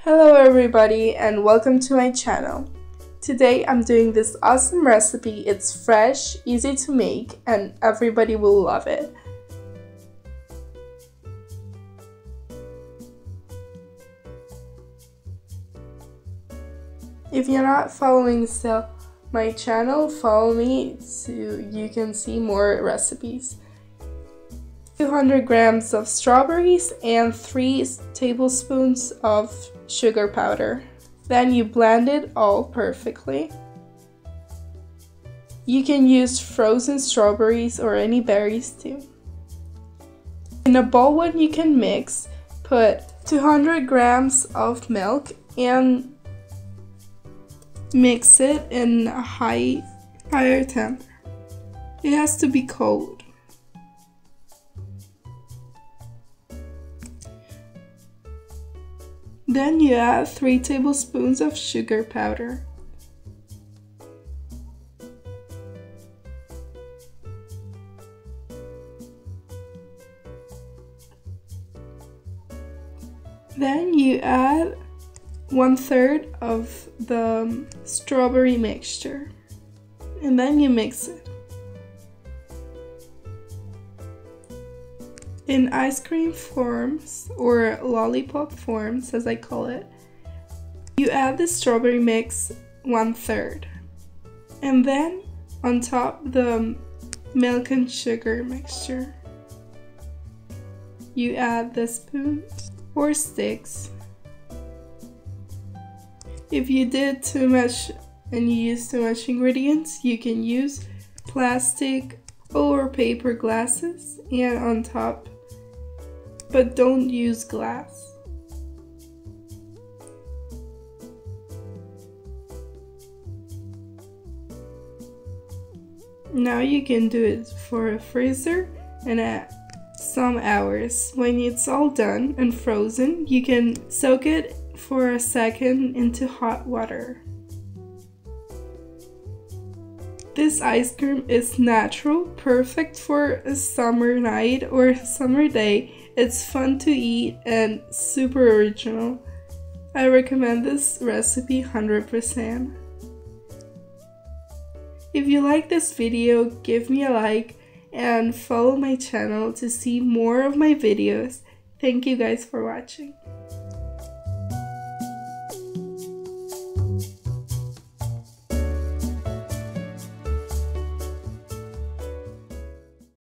Hello everybody and welcome to my channel. Today I'm doing this awesome recipe. It's fresh, easy to make, and everybody will love it. If you're not following still my channel, follow me so you can see more recipes. 200 grams of strawberries and 3 tablespoons of sugar powder. Then you blend it all perfectly. You can use frozen strawberries or any berries too. In a bowl when you can mix, put 200 grams of milk and mix it in a higher temp. It has to be cold. Then you add 3 tablespoons of sugar powder. Then you add 1/3 of the strawberry mixture, and then you mix it. In ice cream forms, or lollipop forms as I call it, you add the strawberry mix 1/3, and then on top the milk and sugar mixture. You add the spoons or sticks. If you did too much and you use too much ingredients, you can use plastic or paper glasses and on top, but don't use glass. Now you can do it for a freezer and at some hours. When it's all done and frozen, you can soak it for a second into hot water. This ice cream is natural, perfect for a summer night or a summer day. It's fun to eat and super original. I recommend this recipe 100%. If you like this video, give me a like and follow my channel to see more of my videos. Thank you guys for watching.